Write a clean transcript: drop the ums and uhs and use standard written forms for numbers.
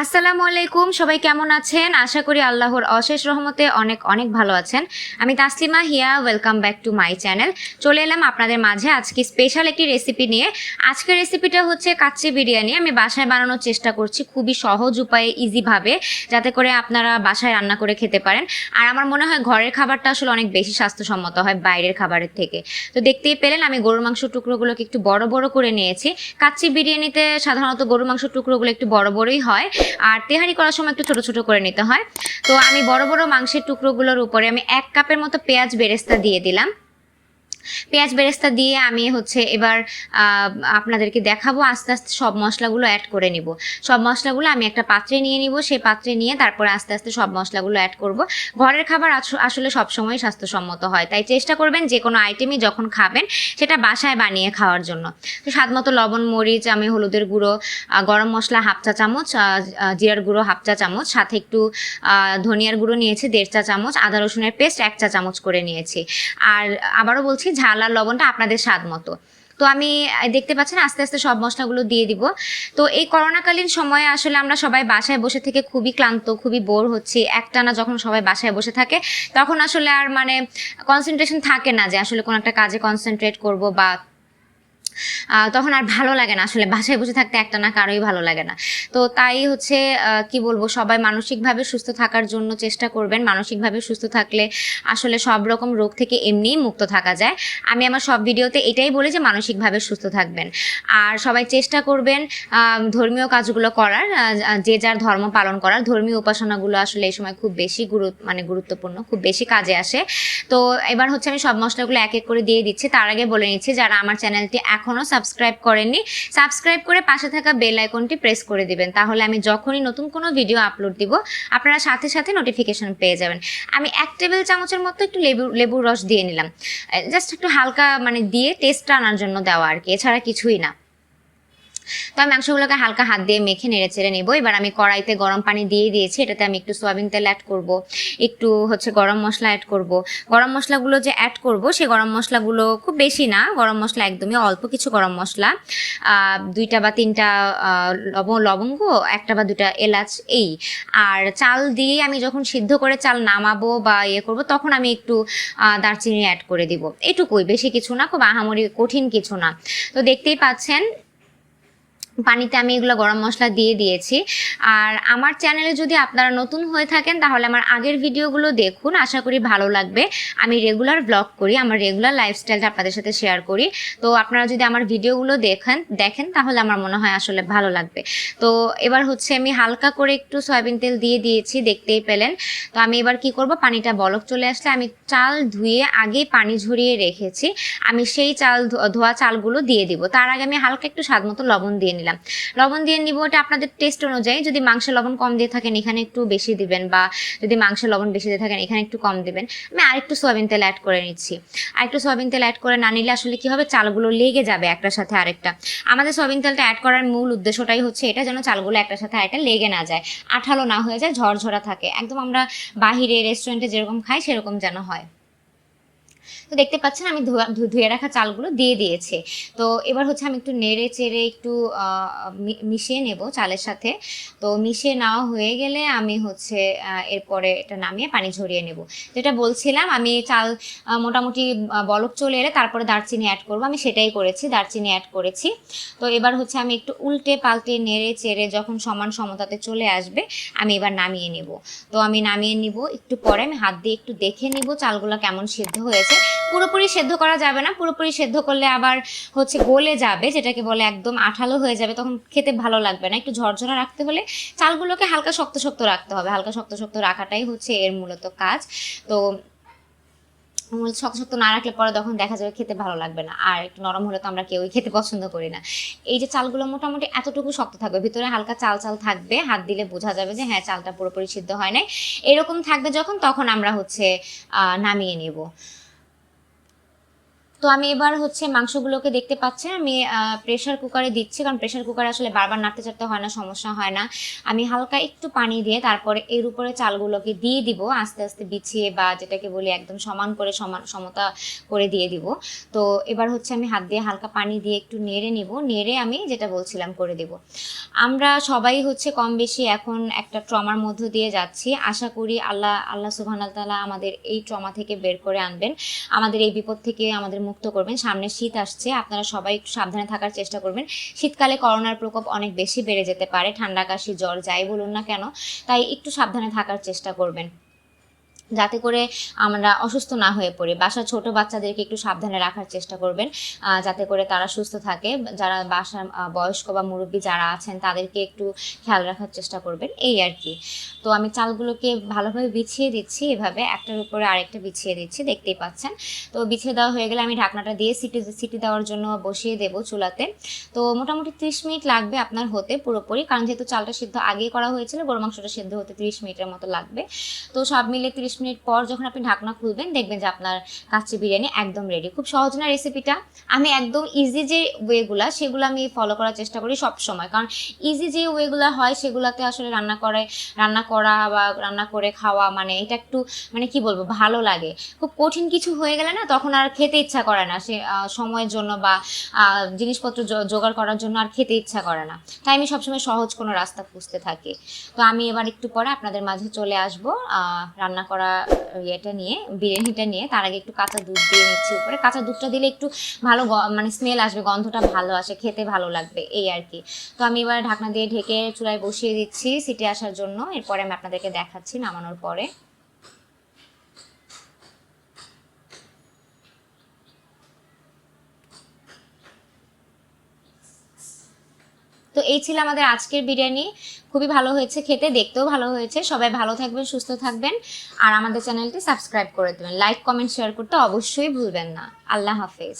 আসসালামু আলাইকুম, সবাই কেমন আছেন? আশা করি আল্লাহর অশেষ রহমতে অনেক অনেক ভালো আছেন। আমি Taslima Hiya, welcome back to my channel. চলে এলাম আপনাদের মাঝে আজকে স্পেশাল একটি রেসিপি নিয়ে। আজকের রেসিপিটা হচ্ছে কাচ্চি বিরিয়ানি। আমি বাসায় বানানোর চেষ্টা করছি খুবই সহজ উপায়ে, ইজিভাবে, যাতে করে আপনারা বাসায় রান্না করে খেতে পারেন। আর আমার মনে হয় ঘরের খাবারটা আসলে অনেক বেশি স্বাস্থ্যসম্মত হয় বাইরের খাবারের থেকে। তো দেখতেই পেলেন আমি গরুর মাংস টুকরোগুলোকে একটু বড় বড় করে নিয়েছি। কাচ্চি বিরিয়ানিতে সাধারণত গরুর মাংস টুকরোগুলো একটু বড় বড়ই হয়, আর তেহারি করার সময় একটু ছোট ছোট করে নিতে হয়। তো আমি বড় বড় মাংসের টুকরোগুলোর উপরে আমি 1 কাপের মতো পেঁয়াজ বেরেস্তা দিয়ে দিলাম। পেঁয়াজ বেরেস্তা দিয়ে আমি এবার আপনাদেরকে দেখাবো আস্তে আস্তে সব মশলাগুলো অ্যাড করে নিব। সব মশলাগুলো আমি একটা পাত্রে নিয়ে নিব, সেই পাত্রে নিয়ে তারপরে আস্তে আস্তে সব মশলাগুলো অ্যাড করব। ঘরের খাবার আসলে সবসময় স্বাস্থ্যসম্মত হয়, তাই চেষ্টা করবেন যে কোনো আইটেমই যখন খাবেন সেটা বাসায় বানিয়ে খাওয়ার জন্য। তো স্বাদ মতো লবণ, মরিচ, আমি হলুদের গুঁড়ো, গরম মশলা 1/2 চা চামচ, জিরার গুঁড়ো 1/2 চা চামচ, সাথে একটু ধনিয়ার গুঁড়ো নিয়েছি 1.5 চা চামচ, আদা রসুনের পেস্ট 1 চা চামচ করে নিয়েছি। আর আবারও বলছি, ঝাল আর লবণটা আপনাদের স্বাদ মতো। তো আমি দেখতে পাচ্ছেন আস্তে আস্তে সব মশলাগুলো দিয়ে দিব। তো এই করোনাকালীন সময়ে আসলে আমরা সবাই বাসায় বসে থেকে খুবই ক্লান্ত, খুবই বোর হচ্ছি। একটানা যখন সবাই বাসায় বসে থাকে তখন আসলে আর কনসেন্ট্রেশন থাকে না যে আসলে কোনো একটা কাজে কনসেন্ট্রেট করব, বা তখন আর ভালো লাগে না। আসলে বাসায় বসে থাকতে একটা না কারোই ভালো লাগে না। তো তাই কি বলবো, সবাই মানসিকভাবে সুস্থ থাকার জন্য চেষ্টা করবেন। মানসিকভাবে সুস্থ থাকলে আসলে সব রকম রোগ থেকে এমনিই মুক্ত থাকা যায়। আমি আমার সব ভিডিওতে এটাই বলি যে মানসিকভাবে সুস্থ থাকবেন। আর সবাই চেষ্টা করবেন ধর্মীয় কাজগুলো করার, যে যার ধর্ম পালন করার। ধর্মীয় উপাসনাগুলো আসলে এই সময় খুব বেশি গুরুত্বপূর্ণ, খুব বেশি কাজে আসে। তো এবার আমি সব মশলাগুলো এক এক করে দিয়ে দিচ্ছি। তার আগে বলে নিচ্ছি, যারা আমার চ্যানেলটি এখনও সাবস্ক্রাইব করেননি, সাবস্ক্রাইব করে পাশে থাকা বেল আইকনটি প্রেস করে দিবেন। তাহলে আমি যখনই নতুন কোনো ভিডিও আপলোড দিব আপনারা সাথে সাথে নোটিফিকেশন পেয়ে যাবেন। আমি 1 টেবিল চামচের মতো একটু লেবুর রস দিয়ে নিলাম, জাস্ট একটু হালকা দিয়ে টেস্টটা আনার জন্য দেওয়া আর কি, এছাড়া কিছুই না। তো আমি মাংসগুলোকে হালকা হাত দিয়ে মেখে নেড়ে চেড়ে নেবো। এবার আমি কড়াইতে গরম পানি দিয়ে দিয়েছি, এটাতে আমি একটু সয়াবিন তেল অ্যাড করব, একটু গরম মশলা অ্যাড করব। গরম মশলাগুলো যে অ্যাড করব, সেই গরম মশলাগুলো খুব বেশি না, গরম মশলা একদমই অল্প কিছু গরম মশলা, 2টা বা 3টা লবঙ্গ, 1টা বা 2টা এলাচ, এই। আর চাল দিয়ে আমি যখন সিদ্ধ করে চাল নামাবো বা করব, তখন আমি একটু দারচিনি অ্যাড করে দিব। এটুকুই, বেশি কিছু না, খুব আহামরি কঠিন কিছু না। তো দেখতেই পাচ্ছেন পানিতে আমি এগুলো গরম মশলা দিয়ে দিয়েছি। আর আমার চ্যানেলে যদি আপনারা নতুন হয়ে থাকেন তাহলে আমার আগের ভিডিওগুলো দেখুন, আশা করি ভালো লাগবে। আমি রেগুলার ব্লগ করি, আমার রেগুলার লাইফস্টাইলটা আপনাদের সাথে শেয়ার করি। তো আপনারা যদি আমার ভিডিওগুলো দেখেন তাহলে আমার মনে হয় আসলে ভালো লাগবে। তো এবার আমি হালকা করে একটু সয়াবিন তেল দিয়ে দিয়েছি, দেখতেই পেলেন। তো আমি এবার কি করব, পানিটা বলক চলে আসলে আমি চাল ধুয়ে আগে পানি ঝরিয়ে রেখেছি, আমি সেই ধোয়া চালগুলো দিয়ে দিব। তার আগে আমি হালকা একটু স্বাদ মতো লবণ দিয়ে নিলাম। লবণ দিয়ে নিব, এটা আপনাদের টেস্ট অনুযায়ী। যদি মাংসে লবণ কম দিয়ে থাকেন এখানে একটু বেশি দিবেন, বা যদি মাংসে লবণ বেশি দিয়ে থাকেন এখানে একটু কম দিবেন। আমি আরেকটু সয়াবিন তেল অ্যাড করে নিচ্ছি। আরেকটু সয়াবিন তেল অ্যাড করে না নিলে আসলে কি হবে, চালগুলো লেগে যাবে একটার সাথে আরেকটা। আমাদের সয়াবিন তেলটা অ্যাড করার মূল উদ্দেশ্যটাই এটা, যেন চালগুলো একটার সাথে আরেকটা লেগে না যায়, আঠালো না হয়ে যায়, ঝরঝরা থাকে, একদম আমরা বাহিরে রেস্টুরেন্টে যেরকম খাই সেরকম যেন হয়। তো দেখতে পাচ্ছেন আমি ধুয়ে রাখা চালগুলো দিয়ে দিয়েছি। তো এবার আমি একটু নেড়ে চেড়ে একটু মিশিয়ে নেব চালের সাথে। তো মিশিয়ে নেওয়া হয়ে গেলে আমি এরপরে এটা নামিয়ে পানি ঝরিয়ে নেব। যেটা বলছিলাম, আমি চাল মোটামুটি বলক চলে এলে তারপরে দারচিনি অ্যাড করব, আমি সেটাই করেছি, দারচিনি অ্যাড করেছি। তো এবার আমি একটু উল্টে পাল্টে নেড়ে চেড়ে যখন সমান সমতাতে চলে আসবে আমি এবার নামিয়ে নেব। তো আমি নামিয়ে নিব, একটু পরে আমি হাত দিয়ে একটু দেখে নিব চালগুলো কেমন সিদ্ধ হয়েছে। পুরোপুরি সেদ্ধ করা যাবে না, পুরোপুরি সেদ্ধ করলে আবার গলে যাবে, যেটাকে বলে একদম আঠালো হয়ে যাবে, তখন খেতে ভালো লাগবে না। একটু ঝরঝরা রাখতে হলে চালগুলোকে হালকা শক্ত শক্ত রাখতে হবে, হালকা শক্ত শক্ত রাখাটাই এর মূলত কাজ। তো শক্ত শক্ত না রাখলে পরে তখন দেখা যাবে খেতে ভালো লাগবে না, আর একটু নরম হলে তো আমরা কেউই খেতে পছন্দ করি না। এই যে চালগুলো মোটামুটি এতটুকু শক্ত থাকবে, ভিতরে হালকা চাল চাল থাকবে, হাত দিলে বোঝা যাবে যে হ্যাঁ চালটা পুরোপুরি সিদ্ধ হয় নাই। এরকম থাকবে যখন, তখন আমরা নামিয়ে নেব। তো আমি এবার হচ্ছে মাংসগুলোকে দেখতে পাচ্ছেন আমি প্রেসার কুকারে দিচ্ছি, কারণ প্রেসার কুকারে আসলে বারবার নাড়তে চাড়তে হয় না, সমস্যা হয় না। আমি হালকা একটু পানি দিয়ে তারপরে এর উপরে চালগুলোকে দিয়ে দিব আস্তে আস্তে বিছিয়ে, বা যেটাকে বলি একদম সমান করে সমতা করে দিয়ে দিব। তো এবার হচ্ছে আমি হাত দিয়ে হালকা পানি দিয়ে একটু নেড়ে নিব, নেড়ে আমি যেটা বলছিলাম করে দিব। আমরা সবাই হচ্ছে কম বেশি এখন একটা ট্রমার মধ্য দিয়ে যাচ্ছি। আশা করি আল্লাহ সুবহানাহু ওয়া তাআলা আমাদের এই ট্রমা থেকে বের করে আনবেন, আমাদের এই বিপদ থেকে আমাদের মুক্ত করবেন। সামনে শীত আসছে, আপনারা সবাই একটু সাবধানে থাকার চেষ্টা করবেন। শীতকালে করোনার প্রকোপ অনেক বেশি বেড়ে যেতে পারে, ঠান্ডা কাশি জ্বর যাই বলুন না কেন, তাই একটু সাবধানে থাকার চেষ্টা করবেন যাতে করে আমরা অসুস্থ না হয়ে পড়ি। বাসার ছোট বাচ্চাদেরকে একটু সাবধানে রাখার চেষ্টা করবেন যাতে করে তারা সুস্থ থাকে। যারা বাসার বয়স্ক বা মুরব্বী যারা আছেন তাদেরকে একটু খেয়াল রাখার চেষ্টা করবেন, এই আর কি। তো আমি চালগুলোকে ভালোভাবে বিছিয়ে দিচ্ছি, এভাবে একটার উপরে আরেকটা বিছিয়ে দিচ্ছি, দেখতেই পাচ্ছেন। তো বিছিয়ে দেওয়া হয়ে গেলে আমি ঢাকনাটা দিয়ে সিটি দেওয়ার জন্য বসিয়ে দেবো চুলাতে। তো মোটামুটি 30 মিনিট লাগবে আপনার হতে পুরোপুরি, কারণ যেহেতু চালটা সিদ্ধ আগেই করা হয়েছিল, গরু মাংসটা সিদ্ধ হতে 30 মিনিটের মতো লাগবে। তো সব মিলে 30 মিনিট পর যখন আপনি ঢাকনা খুলবেন দেখবেন যে আপনার কাচ্চি বিরিয়ানি একদম রেডি। খুব সহজ না রেসিপিটা, আমি একদম ইজি যে ওয়েগুলো সেগুলো আমি ফলো করার চেষ্টা করি সব সময়, কারণ ইজি যে ওয়েগুলো হয় সেগুলোতে আসলে রান্না করা বা রান্না করে খাওয়া মানে এটা একটু মানে কি বলবো ভালো লাগে। খুব কঠিন কিছু হয়ে গেলে না তখন আর খেতে ইচ্ছা করে না, সে সময়ের জন্য বা জিনিসপত্র জোগাড় করার জন্য আর খেতে ইচ্ছা করে না, তাই আমি সবসময় সহজ কোনো রাস্তা খুঁজতে থাকি। তো আমি এবার একটু পরে আপনাদের মাঝে চলে আসবো রান্না করা ইয়েটা নিয়ে, বিরিয়ানিটা নিয়ে। তার আগে একটু কাঁচা দুধ দিয়ে নিচ্ছি উপরে, কাঁচা দুধটা দিলে একটু ভালো মানে স্মেল আসবে, গন্ধটা ভালো আসে, খেতে ভালো লাগবে, এই আর কি। তো আমি এবার ঢাকনা দিয়ে ঢেকে চুলায় বসিয়ে দিচ্ছি সিটি আসার জন্য, এরপরে আমি আপনাদেরকে দেখাচ্ছি নামানোর পরে। তো এই ছিল আমাদের আজকের বিরিয়ানি, খুবই ভালো হয়েছে খেতে, দেখতেও ভালো হয়েছে। সবাই ভালো থাকবেন, সুস্থ থাকবেন, আর আমাদের চ্যানেলটি সাবস্ক্রাইব করে দেবেন, লাইক কমেন্ট শেয়ার করতে অবশ্যই ভুলবেন না। আল্লাহ হাফেজ।